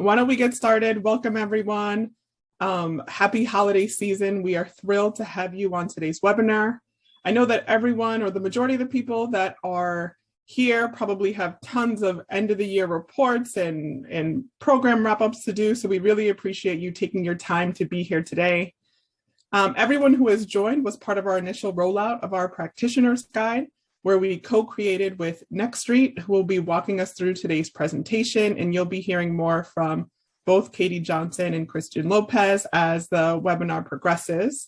why don't we get started? Welcome, everyone. Happy holiday season. We are thrilled to have you on today's webinar. I know that everyone or the majority of the people that are here probably have tons of end of the year reports and program wrap-ups to do. So we really appreciate you taking your time to be here today. Everyone who has joined was part of our initial rollout of our practitioner's guide, where we co-created with NXST, who will be walking us through today's presentation, and you'll be hearing more from both Katie Johnson and Christian Lopez as the webinar progresses.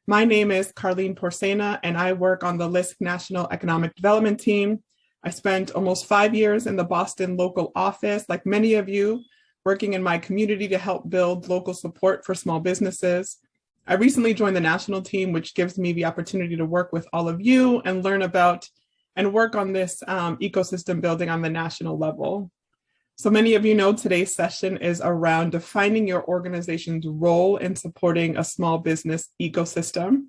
My name is Carlene Porcena, and I work on the LISC National Economic Development Team. I spent almost 5 years in the Boston local office, like many of you, working in my community to help build local support for small businesses. I recently joined the national team, which gives me the opportunity to work with all of you and learn about and work on this ecosystem building on the national level. So many of you know today's session is around defining your organization's role in supporting a small business ecosystem.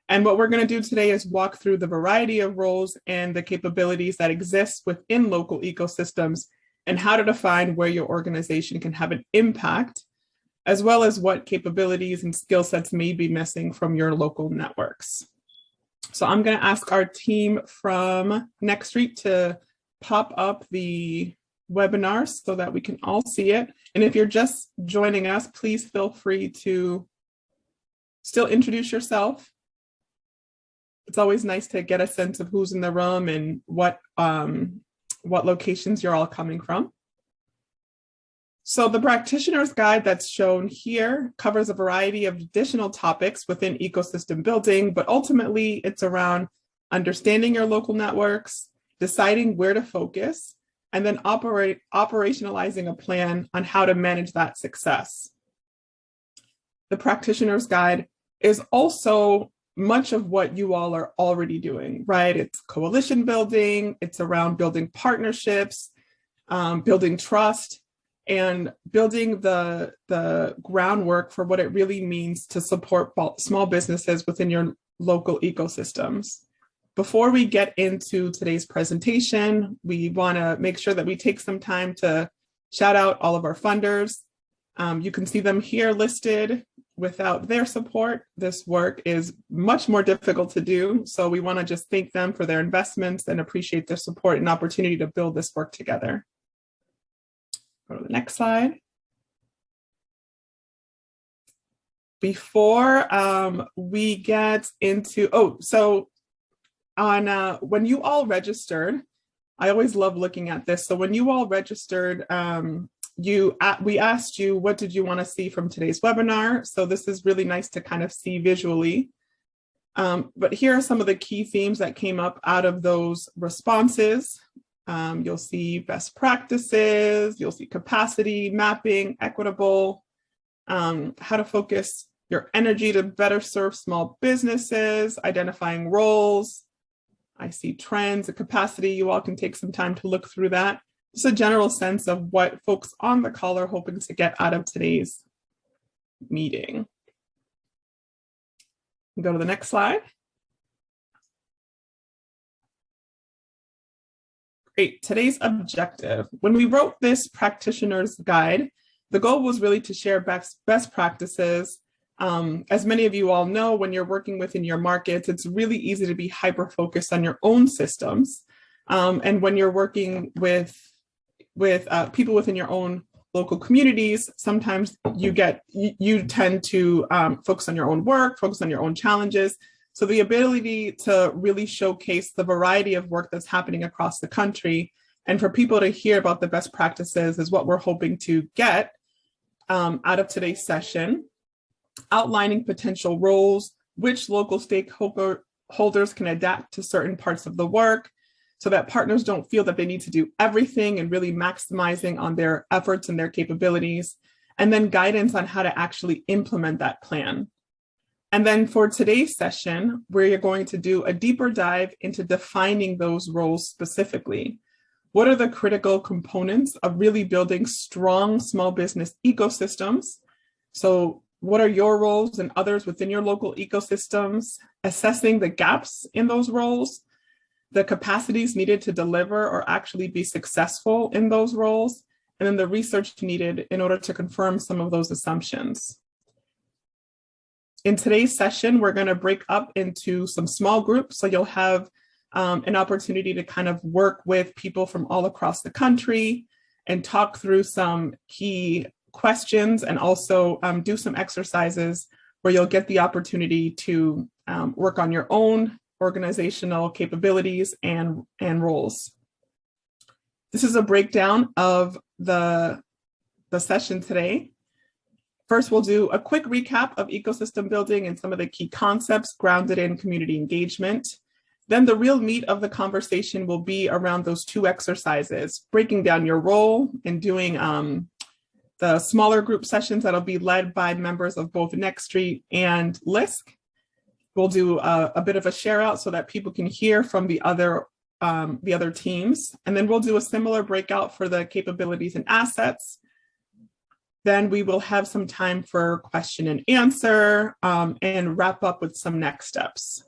And what we're going to do today is walk through the variety of roles and the capabilities that exist within local ecosystems and how to define where your organization can have an impact, as well as what capabilities and skill sets may be missing from your local networks. So I'm going to ask our team from NXST to pop up the webinar so that we can all see it. And if you're just joining us, please feel free to still introduce yourself. It's always nice to get a sense of who's in the room and what locations you're all coming from. So the practitioner's guide that's shown here covers a variety of additional topics within ecosystem building, but ultimately it's around understanding your local networks, deciding where to focus, and then operationalizing a plan on how to manage that success. The practitioner's guide is also much of what you all are already doing, right? It's coalition building, it's around building partnerships, building trust, and building the groundwork for what it really means to support small businesses within your local ecosystems. Before we get into today's presentation, we want to make sure that we take some time to shout out all of our funders. You can see them here listed. Without their support, this work is much more difficult to do. So we want to just thank them for their investments and appreciate their support and opportunity to build this work together. Go to the next slide. Before we get into, when you all registered, I always love looking at this. So when you all registered, we asked you, what did you want to see from today's webinar? So this is really nice to kind of see visually. But here are some of the key themes that came up out of those responses. You'll see best practices, you'll see capacity, mapping, equitable, how to focus your energy to better serve small businesses, identifying roles. I see trends and capacity. You all can take some time to look through that. Just a general sense of what folks on the call are hoping to get out of today's meeting. Go to the next slide. Great, today's objective. When we wrote this practitioner's guide, the goal was really to share best practices. As many of you all know, when you're working within your markets, it's really easy to be hyper-focused on your own systems. And when you're working with people within your own local communities, sometimes you tend to focus on your own work, focus on your own challenges. So the ability to really showcase the variety of work that's happening across the country and for people to hear about the best practices is what we're hoping to get out of today's session, outlining potential roles, which local stakeholders can adapt to certain parts of the work, so that partners don't feel that they need to do everything and really maximizing on their efforts and their capabilities, and then guidance on how to actually implement that plan. And then for today's session, we're going to do a deeper dive into defining those roles specifically. What are the critical components of really building strong small business ecosystems? So what are your roles and others within your local ecosystems? Assessing the gaps in those roles, the capacities needed to deliver or actually be successful in those roles, and then the research needed in order to confirm some of those assumptions. In today's session, we're going to break up into some small groups. So you'll have an opportunity to kind of work with people from all across the country and talk through some key questions, and also do some exercises where you'll get the opportunity to work on your own organizational capabilities and roles. This is a breakdown of the session today. First, we'll do a quick recap of ecosystem building and some of the key concepts grounded in community engagement. Then the real meat of the conversation will be around those two exercises, breaking down your role and doing the smaller group sessions that'll be led by members of both NXST and LISC. We'll do a bit of a share out so that people can hear from the other teams. And then we'll do a similar breakout for the capabilities and assets. Then we will have some time for question and answer, and wrap up with some next steps.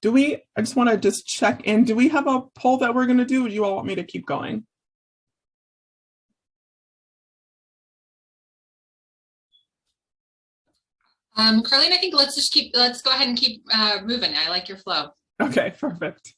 I just want to check in. Do we have a poll that we're going to do? Or do you all want me to keep going? Carlene, I think let's go ahead and keep moving. I like your flow. Okay, perfect.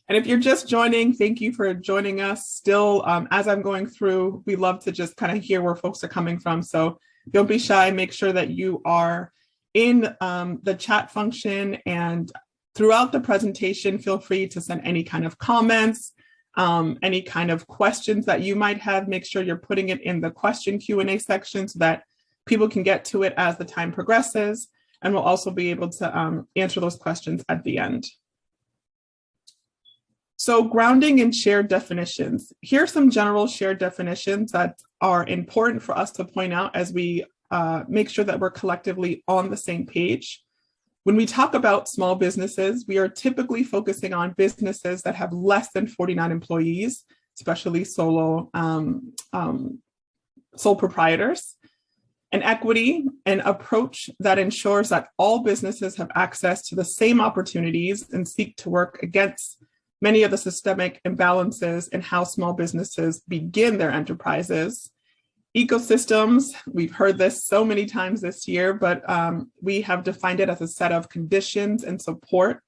And if you're just joining, thank you for joining us. Still, as I'm going through, we love to just kind of hear where folks are coming from. So don't be shy. Make sure that you are in the chat function, and throughout the presentation, feel free to send any kind of comments, any kind of questions that you might have. Make sure you're putting it in the question Q&A section so that people can get to it as the time progresses. And we'll also be able to answer those questions at the end. So grounding in shared definitions. Here are some general shared definitions that are important for us to point out as we make sure that we're collectively on the same page. When we talk about small businesses, we are typically focusing on businesses that have less than 49 employees, especially sole proprietors. An equity, an approach that ensures that all businesses have access to the same opportunities and seek to work against many of the systemic imbalances in how small businesses begin their enterprises. Ecosystems, we've heard this so many times this year, but we have defined it as a set of conditions and support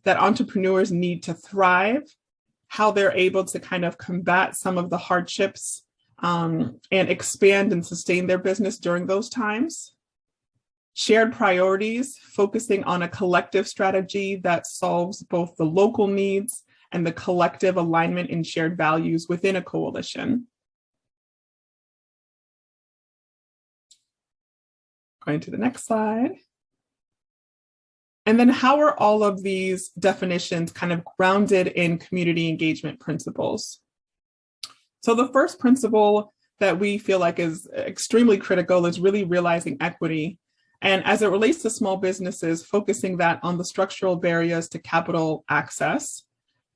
that entrepreneurs need to thrive, how they're able to kind of combat some of the hardships and expand and sustain their business during those times. Shared priorities, focusing on a collective strategy that solves both the local needs and the collective alignment in shared values within a coalition. Going to the next slide. And then how are all of these definitions kind of grounded in community engagement principles? So the first principle that we feel like is extremely critical is really realizing equity. And as it relates to small businesses, focusing that on the structural barriers to capital access,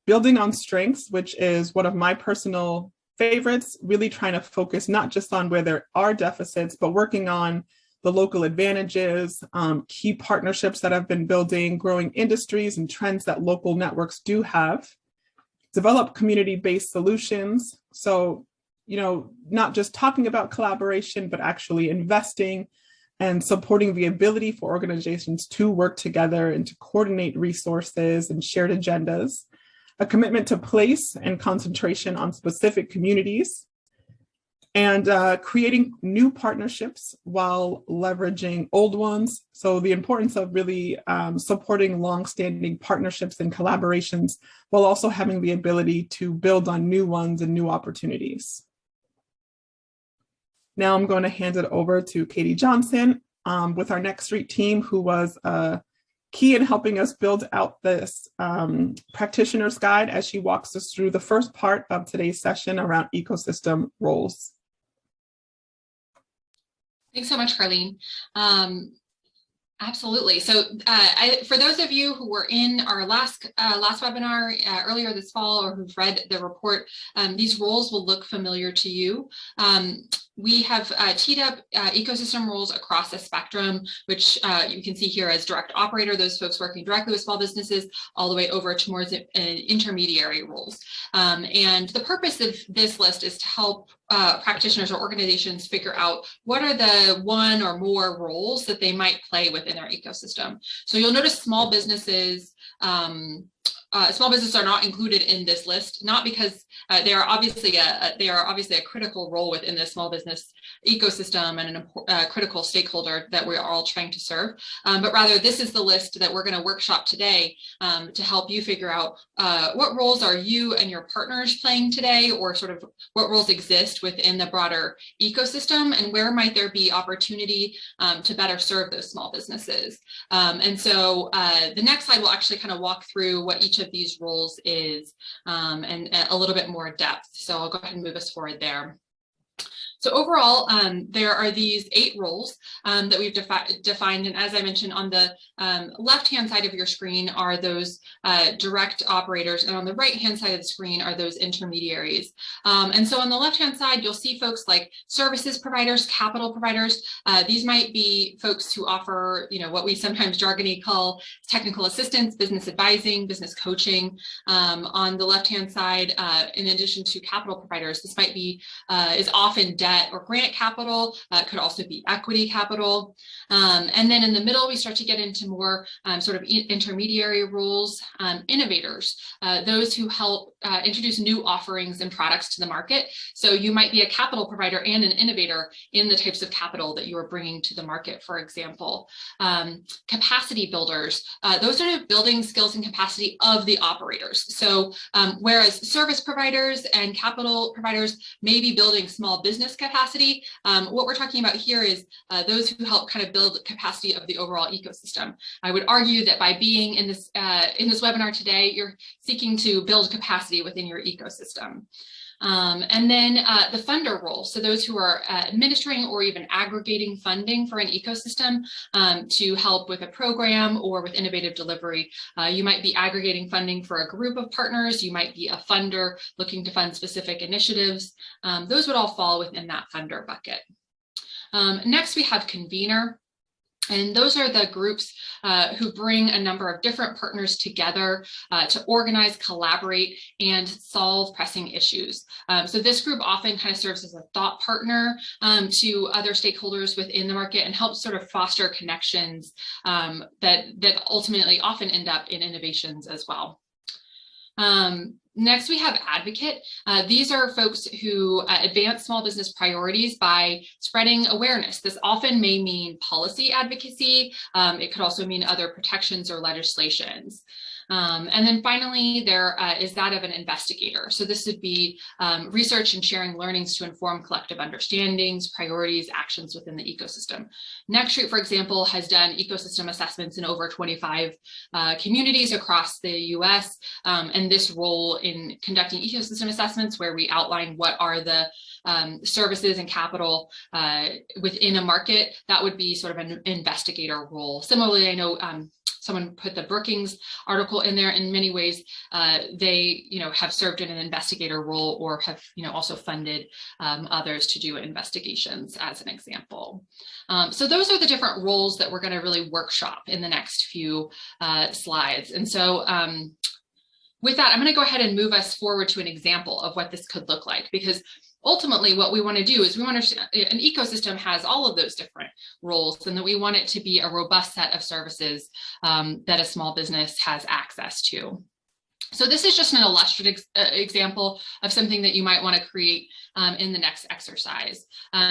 building on strengths, which is one of my personal favorites, really trying to focus not just on where there are deficits, but working on the local advantages, key partnerships that have been building, growing industries and trends that local networks do have. Develop community-based solutions. So, not just talking about collaboration, but actually investing and supporting the ability for organizations to work together and to coordinate resources and shared agendas. A commitment to place and concentration on specific communities, and creating new partnerships while leveraging old ones. So the importance of really supporting longstanding partnerships and collaborations while also having the ability to build on new ones and new opportunities. Now I'm going to hand it over to Katie Johnson with our NXST team, who was key in helping us build out this practitioner's guide as she walks us through the first part of today's session around ecosystem roles. Thanks so much, Carlene. Absolutely. So for those of you who were in our last webinar earlier this fall, or who've read the report, these roles will look familiar to you. we have teed up ecosystem roles across the spectrum, which you can see here as direct operator, those folks working directly with small businesses, all the way over to more intermediary roles. And the purpose of this list is to help practitioners or organizations figure out what are the one or more roles that they might play within their ecosystem. So you'll notice small businesses are not included in this list, not because they are obviously a critical role within the small business ecosystem and a critical stakeholder that we're all trying to serve, but rather this is the list that we're going to workshop today to help you figure out what roles are you and your partners playing today, or sort of what roles exist within the broader ecosystem, and where might there be opportunity to better serve those small businesses. And so the next slide will actually kind of walk through what each of these roles is and a little bit more depth. So I'll go ahead and move us forward there. So overall, there are these 8 roles that we've defined. And as I mentioned, on the left-hand side of your screen are those direct operators, and on the right-hand side of the screen are those intermediaries. And so on the left-hand side, you'll see folks like services providers, capital providers. These might be folks who offer, what we sometimes jargony call technical assistance, business advising, business coaching. On the left-hand side, in addition to capital providers, this might be, is often debt or grant capital, could also be equity capital. And then in the middle, we start to get into more sort of intermediary roles, innovators, those who help introduce new offerings and products to the market. So you might be a capital provider and an innovator in the types of capital that you are bringing to the market, for example. Capacity builders, those are building skills and capacity of the operators. So whereas service providers and capital providers may be building small business capacity, what we're talking about here is those who help kind of build capacity of the overall ecosystem. I would argue that by being in this webinar today, you're seeking to build capacity within your ecosystem. And then the funder role, so those who are administering or even aggregating funding for an ecosystem to help with a program or with innovative delivery. You might be aggregating funding for a group of partners. You might be a funder looking to fund specific initiatives. Those would all fall within that funder bucket. Next, we have convener. And those are the groups who bring a number of different partners together to organize, collaborate, and solve pressing issues. So this group often kind of serves as a thought partner to other stakeholders within the market and helps sort of foster connections that ultimately often end up in innovations as well. Next, we have advocate. These are folks who advance small business priorities by spreading awareness. This often may mean policy advocacy. It could also mean other protections or legislations. And then finally, there is that of an investigator. So this would be research and sharing learnings to inform collective understandings, priorities, actions within the ecosystem. NXST, for example, has done ecosystem assessments in over 25 communities across the US. And this role in conducting ecosystem assessments, where we outline what are the services and capital within a market, that would be sort of an investigator role. Similarly, I know someone put the Brookings article in there. In many ways, they have served in an investigator role or have also funded others to do investigations, as an example. So those are the different roles that we're going to really workshop in the next few slides. And so with that, I'm going to go ahead and move us forward to an example of what this could look like, because ultimately, what we want to do is we want to, an ecosystem has all of those different roles, and that we want it to be a robust set of services that a small business has access to. So this is just an illustrative example of something that you might want to create in the next exercise.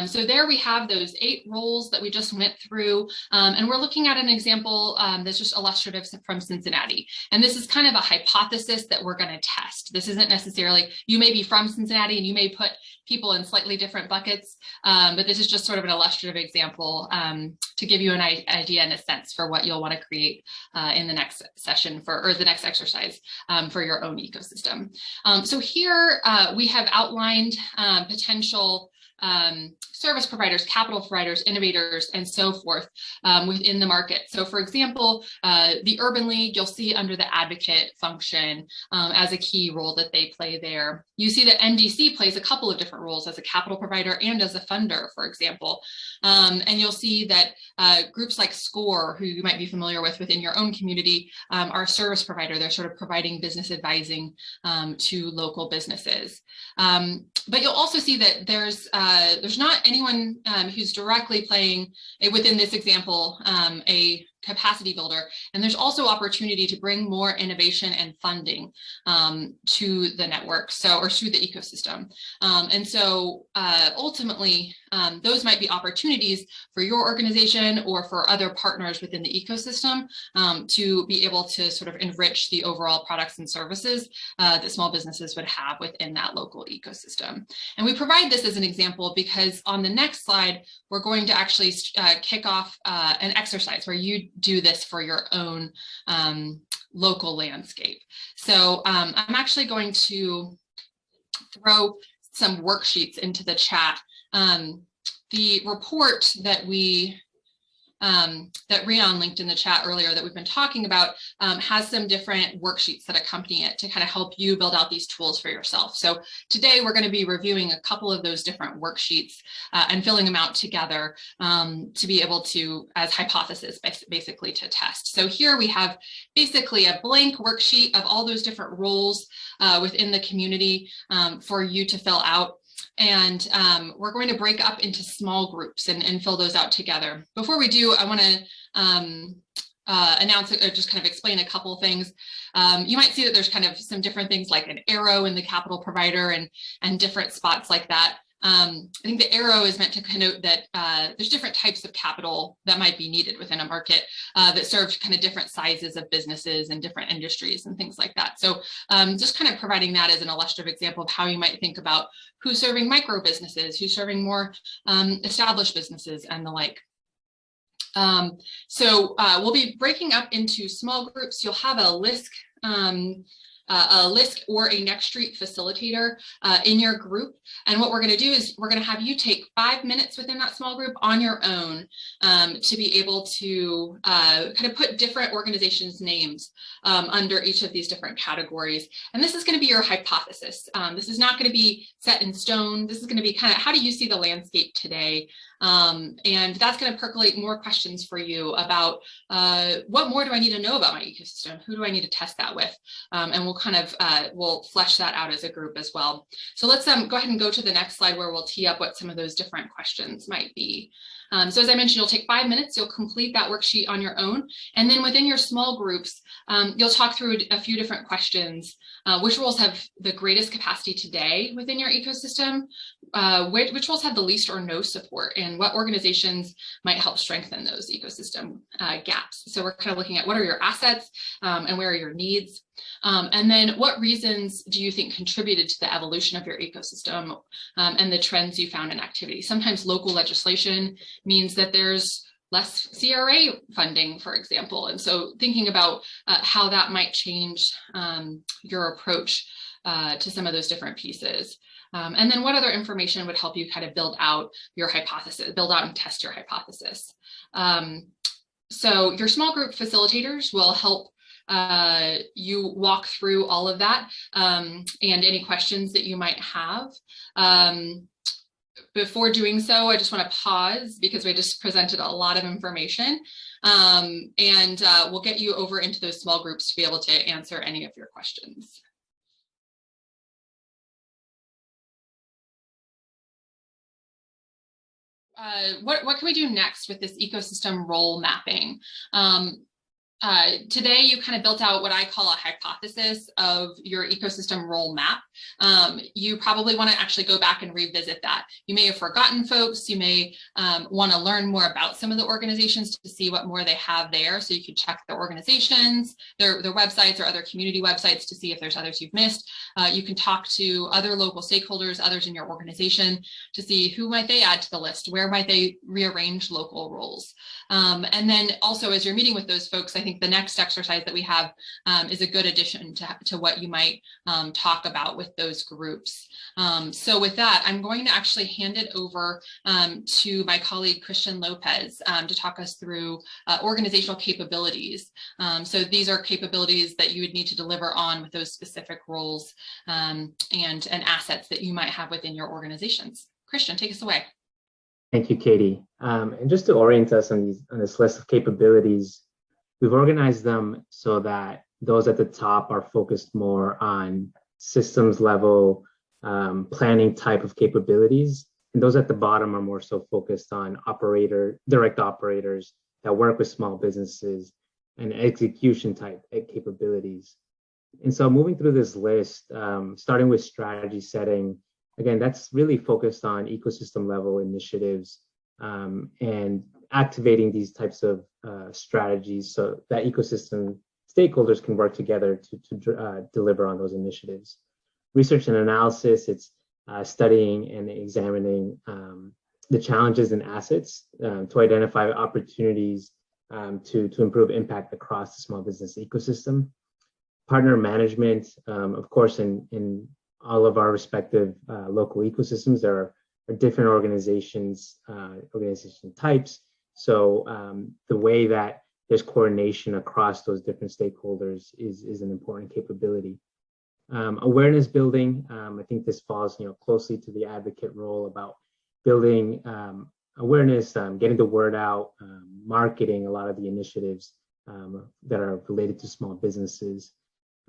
So there we have those 8 roles that we just went through, and we're looking at an example that's just illustrative from Cincinnati. And this is kind of a hypothesis that we're going to test. This isn't necessarily, you may be from Cincinnati and you may put people in slightly different buckets, but this is just sort of an illustrative example to give you an idea and a sense for what you'll want to create in the next session or the next exercise for your own ecosystem. So here we have outlined potential service providers, capital providers, innovators, and so forth within the market. So for example, the Urban League, you'll see under the advocate function as a key role that they play there. You see that NDC plays a couple of different roles as a capital provider and as a funder, for example. And you'll see that groups like SCORE, who you might be familiar with within your own community, are a service provider. They're sort of providing business advising to local businesses. But you'll also see that there's not anyone who's directly playing, within this example, a capacity builder. And there's also opportunity to bring more innovation and funding to the network, or through the ecosystem. And so ultimately, those might be opportunities for your organization or for other partners within the ecosystem to be able to sort of enrich the overall products and services that small businesses would have within that local ecosystem. And we provide this as an example because on the next slide, we're going to actually kick off an exercise where you do this for your own local landscape. So I'm actually going to throw some worksheets into the chat. The report that that Rian linked in the chat earlier that we've been talking about has some different worksheets that accompany it to kind of help you build out these tools for yourself. So today we're going to be reviewing a couple of those different worksheets and filling them out together to be able to, as hypothesis, basically to test. So here we have basically a blank worksheet of all those different roles within the community for you to fill out. And we're going to break up into small groups and fill those out together. Before we do, I want to announce or just kind of explain a couple things. You might see that there's kind of some different things like an arrow in the capital provider and different spots like that. I think the arrow is meant to connote that there's different types of capital that might be needed within a market that serve kind of different sizes of businesses and different industries and things like that. So just kind of providing that as an illustrative example of how you might think about who's serving micro businesses, who's serving more established businesses and the like. So we'll be breaking up into small groups. You'll have a LISC or a NXST facilitator in your group. And what we're going to do is we're going to have you take 5 minutes within that small group on your own to be able to kind of put different organizations' names under each of these different categories. And this is going to be your hypothesis. This is not going to be set in stone. This is going to be kind of, how do you see the landscape today? And that's going to percolate more questions for you about what more do I need to know about my ecosystem? Who do I need to test that with? And we'll kind of, we'll flesh that out as a group as well. So let's go ahead and go to the next slide where we'll tee up what some of those different questions might be. So as I mentioned, you'll take 5 minutes, you'll complete that worksheet on your own. And then within your small groups, you'll talk through a few different questions. Which roles have the greatest capacity today within your ecosystem? Which roles have the least or no support? And what organizations might help strengthen those ecosystem gaps? So we're kind of looking at what are your assets and where are your needs? And then what reasons do you think contributed to the evolution of your ecosystem and the trends you found in activity? Sometimes local legislation means that there's less CRA funding, for example. And so thinking about how that might change your approach to some of those different pieces. And then what other information would help you kind of build out your hypothesis, build out and test your hypothesis. So your small group facilitators will help you walk through all of that and any questions that you might have. Before doing so, I just want to pause because we just presented a lot of information and we'll get you over into those small groups to be able to answer any of your questions. What can we do next with this ecosystem role mapping? Today, you kind of built out what I call a hypothesis of your ecosystem role map. You probably want to actually go back and revisit that. You may have forgotten folks. You may want to learn more about some of the organizations to see what more they have there. So you could check their organizations, their websites or other community websites to see if there's others you've missed. You can talk to other local stakeholders, others in your organization to see who might they add to the list, where might they rearrange local roles. And then also as you're meeting with those folks, I think think the next exercise that we have is a good addition to what you might talk about with those groups. So with that, I'm going to actually hand it over to my colleague, Christian Lopez, to talk us through organizational capabilities. So these are capabilities that you would need to deliver on with those specific roles and assets that you might have within your organizations. Christian, take us away. Thank you, Katie. And just to orient us on this list of capabilities, we've organized them so that those at the top are focused more on systems level planning type of capabilities, and those at the bottom are more so focused on direct operators that work with small businesses and execution type capabilities. And so moving through this list, starting with strategy setting, again, that's really focused on ecosystem level initiatives and activating these types of strategies so that ecosystem stakeholders can work together to deliver on those initiatives. Research and analysis, it's studying and examining the challenges and assets to identify opportunities to improve impact across the small business ecosystem. Partner management, of course, in all of our respective local ecosystems, there are different organization types. So the way that there's coordination across those different stakeholders is an important capability. Awareness building, I think this falls closely to the advocate role about building awareness, getting the word out, marketing a lot of the initiatives that are related to small businesses.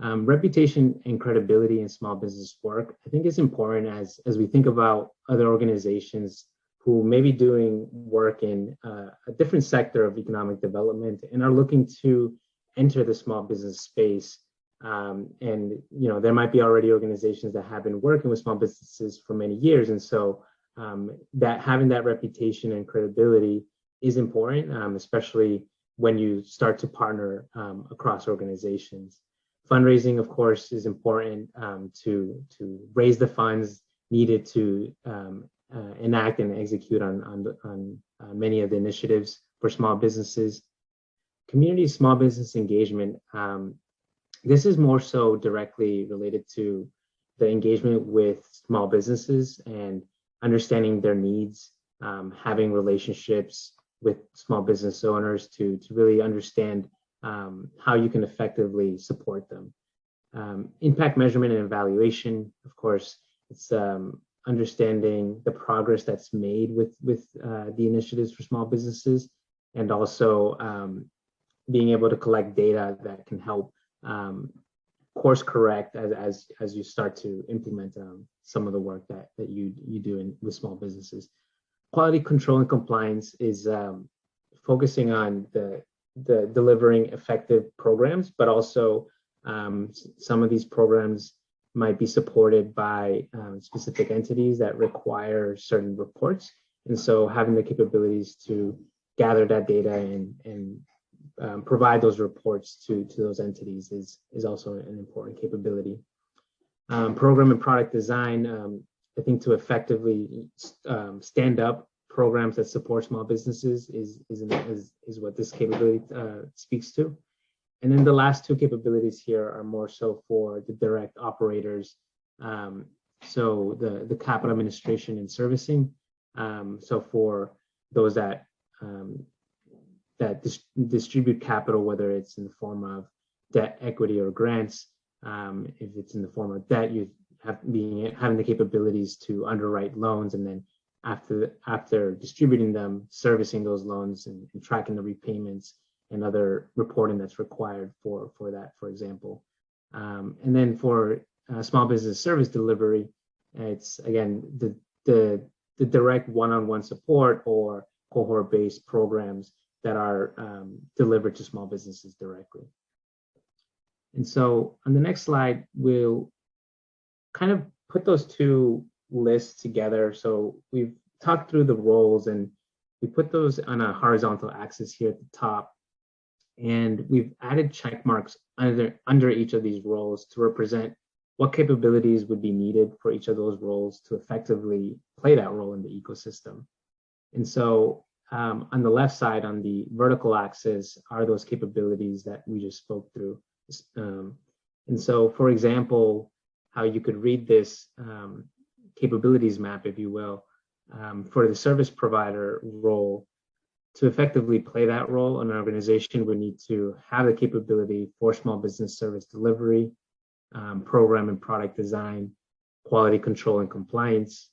Reputation and credibility in small business work, I think is important as we think about other organizations who may be doing work in a different sector of economic development and are looking to enter the small business space. And there might be already organizations that have been working with small businesses for many years, and so that having that reputation and credibility is important, especially when you start to partner across organizations. Fundraising, of course, is important to raise the funds needed to enact and execute on many of the initiatives for small businesses. Community small business engagement. This is more so directly related to the engagement with small businesses and understanding their needs, having relationships with small business owners to really understand how you can effectively support them. Impact measurement and evaluation, of course, it's understanding the progress that's made with the initiatives for small businesses, and also being able to collect data that can help course correct as you start to implement some of the work that you do with small businesses. Quality control and compliance is focusing on the delivering effective programs, but also some of these programs might be supported by specific entities that require certain reports. And so having the capabilities to gather that data and provide those reports to those entities is also an important capability. Program and product design, I think to effectively stand up programs that support small businesses is what this capability speaks to. And then the last two capabilities here are more so for the direct operators. So the capital administration and servicing. So for those that distribute capital, whether it's in the form of debt, equity, or grants. If it's in the form of debt, you having the capabilities to underwrite loans, and then after distributing them, servicing those loans and tracking the repayments and other reporting that's required for that, for example. And then for small business service delivery, it's again the direct one-on-one support or cohort-based programs that are delivered to small businesses directly. And so on the next slide, we'll kind of put those two lists together. So we've talked through the roles and we put those on a horizontal axis here at the top. And we've added check marks under each of these roles to represent what capabilities would be needed for each of those roles to effectively play that role in the ecosystem. And so on the left side, on the vertical axis, are those capabilities that we just spoke through. And so, for example, how you could read this capabilities map, if you will, for the service provider role. To effectively play that role, an organization would need to have the capability for small business service delivery, program and product design, quality control and compliance,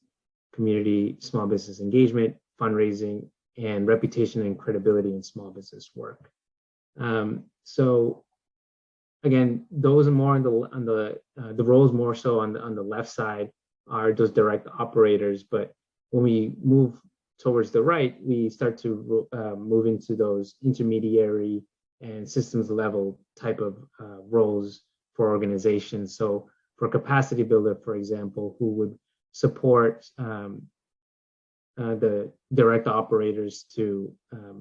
community small business engagement, fundraising, and reputation and credibility in small business work. So again, those are more on the roles more so on the left side are those direct operators. But when we move towards the right, we start to move into those intermediary and systems level type of roles for organizations. So for capacity builder, for example, who would support the direct operators to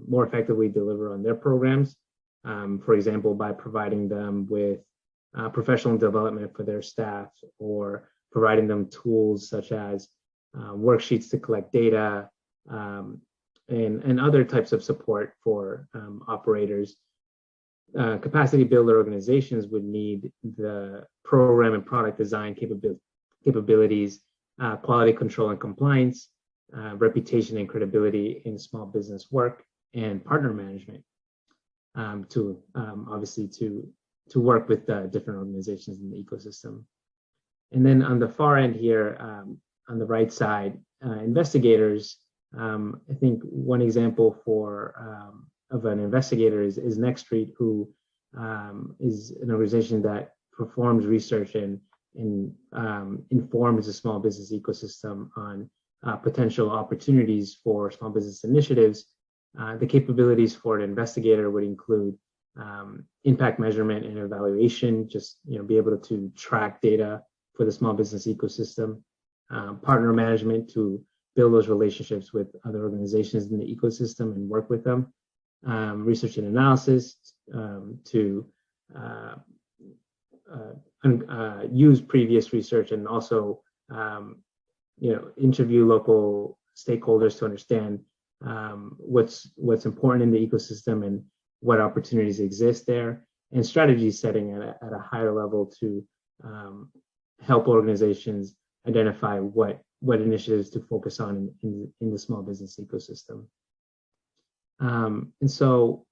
more effectively deliver on their programs, for example, by providing them with professional development for their staff, or providing them tools such as worksheets to collect data, and other types of support for operators. Capacity builder organizations would need the program and product design capabilities, quality control and compliance, reputation and credibility in small business work, and partner management to obviously to work with different organizations in the ecosystem. And then on the far end here, on the right side, investigators. I think one example of an investigator is NXST, who is an organization that performs research and informs the small business ecosystem on potential opportunities for small business initiatives. The capabilities for an investigator would include impact measurement and evaluation, just be able to track data for the small business ecosystem, partner management to build those relationships with other organizations in the ecosystem and work with them, research and analysis to use previous research, and also interview local stakeholders to understand what's important in the ecosystem and what opportunities exist there, and strategy setting at a higher level to help organizations identify what initiatives to focus on in the small business ecosystem. And so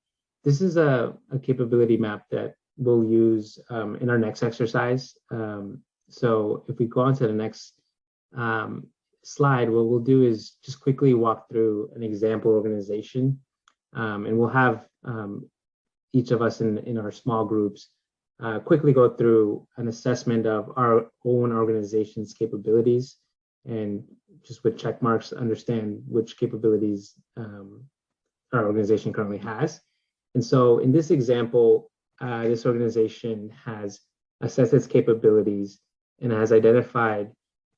this is a capability map that we'll use in our next exercise. So if we go on to the next slide, what we'll do is just quickly walk through an example organization, and we'll have each of us in our small groups quickly go through an assessment of our own organization's capabilities, and just with check marks, understand which capabilities our organization currently has. And so in this example, this organization has assessed its capabilities and has identified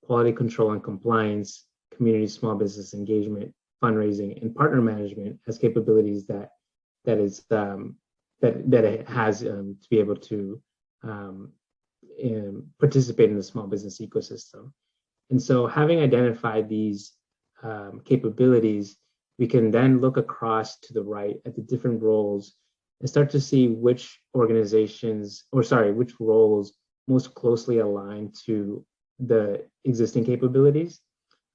quality control and compliance, community small business engagement, fundraising, and partner management as capabilities that it has to be able to participate in the small business ecosystem. And so having identified these capabilities, we can then look across to the right at the different roles and start to see which which roles most closely align to the existing capabilities.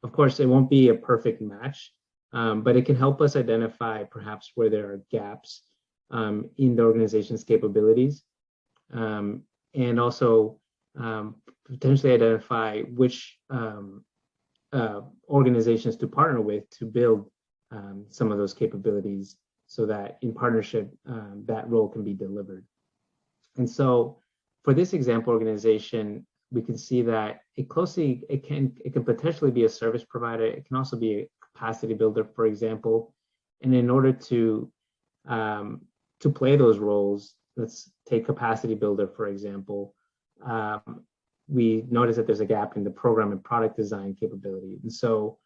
Of course, it won't be a perfect match, but it can help us identify perhaps where there are gaps in the organization's capabilities, and also potentially identify which organizations to partner with to build some of those capabilities, so that in partnership that role can be delivered. And so for this example organization, we can see that it can potentially be a service provider. It can also be a capacity builder, for example. And in order to play those roles, let's take capacity builder, for example. We notice that there's a gap in the program and product design capability. And so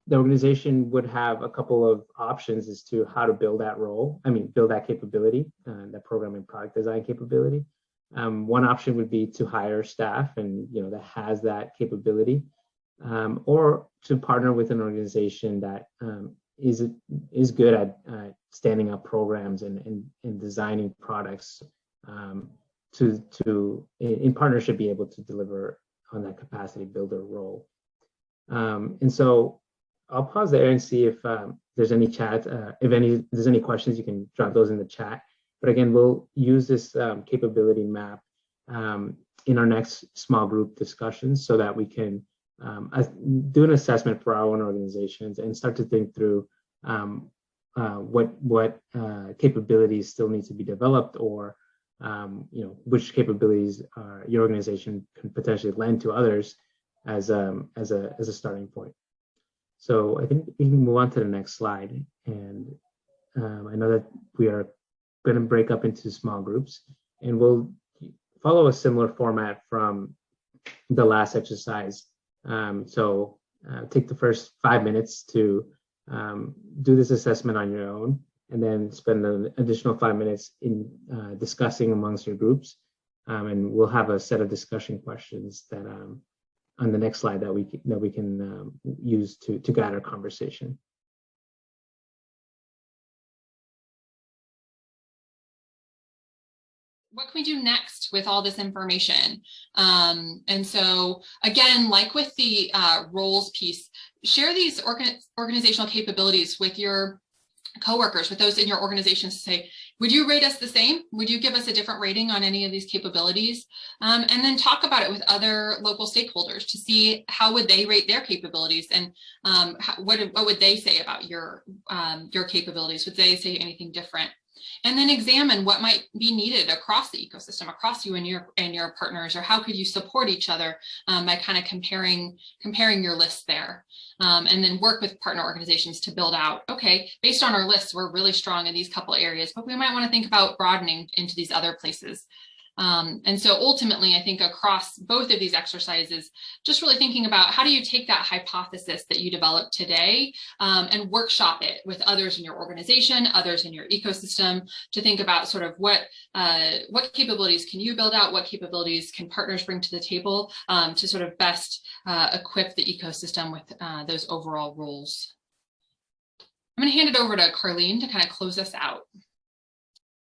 the organization would have a couple of options as to how to build that capability, that program and product design capability. One option would be to hire staff and that has that capability, or to partner with an organization that is good at standing up programs and designing products to in partnership be able to deliver on that capacity builder role. And so I'll pause there and see if there's any chat. If there's any questions, you can drop those in the chat. But again, we'll use this capability map in our next small group discussions so that we can do an assessment for our own organizations and start to think through what capabilities still need to be developed, or which capabilities your organization can potentially lend to others as a starting point. So I think we can move on to the next slide. And I know that we are going to break up into small groups, and we'll follow a similar format from the last exercise. So take the first 5 minutes to do this assessment on your own, and then spend an additional 5 minutes in discussing amongst your groups. And we'll have a set of discussion questions that on the next slide that we can use to guide our conversation. What can we do next with all this information? And so again, like with the roles piece, share these organizational capabilities with your coworkers, with those in your organizations, to say, would you rate us the same? Would you give us a different rating on any of these capabilities? And then talk about it with other local stakeholders to see how would they rate their capabilities, and what would they say about your capabilities? Would they say anything different? And then examine what might be needed across the ecosystem, across you and your partners, or how could you support each other by kind of comparing your list there. And then work with partner organizations to build out, okay, based on our lists, we're really strong in these couple areas, but we might want to think about broadening into these other places. And so ultimately, I think across both of these exercises, just really thinking about how do you take that hypothesis that you developed today and workshop it with others in your organization, others in your ecosystem, to think about sort of what capabilities can you build out, what capabilities can partners bring to the table to sort of best equip the ecosystem with those overall roles. I'm going to hand it over to Carlene to kind of close us out.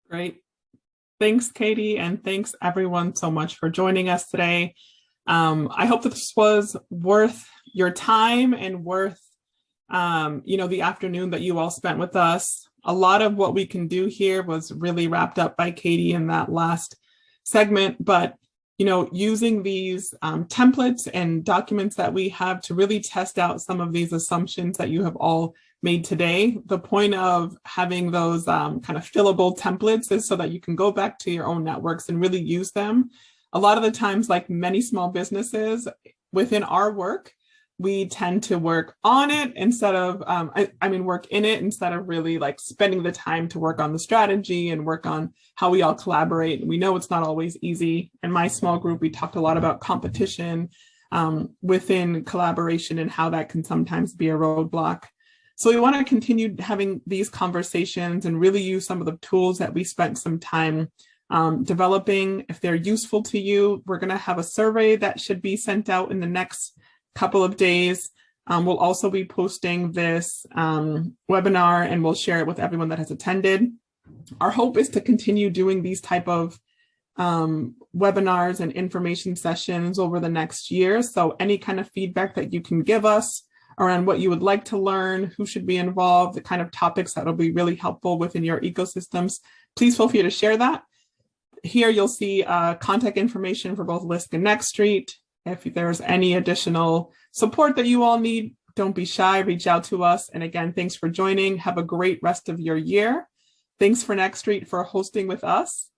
Great. Thanks, Katie, and thanks everyone so much for joining us today. I hope that this was worth your time and worth, the afternoon that you all spent with us. A lot of what we can do here was really wrapped up by Katie in that last segment, but using these templates and documents that we have to really test out some of these assumptions that you have all made today. The point of having those kind of fillable templates is so that you can go back to your own networks and really use them. A lot of the times, like many small businesses within our work, we tend to work on it instead of, work in it instead of really like spending the time to work on the strategy and work on how we all collaborate. We know it's not always easy. In my small group, we talked a lot about competition within collaboration and how that can sometimes be a roadblock. So we want to continue having these conversations and really use some of the tools that we spent some time developing. If they're useful to you, we're going to have a survey that should be sent out in the next couple of days. We'll also be posting this webinar, and we'll share it with everyone that has attended. Our hope is to continue doing these type of webinars and information sessions over the next year. So any kind of feedback that you can give us around what you would like to learn, who should be involved, the kind of topics that will be really helpful within your ecosystems, please feel free to share that. Here you'll see contact information for both LISC and NXST. If there's any additional support that you all need, don't be shy, reach out to us. And again, thanks for joining. Have a great rest of your year. Thanks for NXST for hosting with us.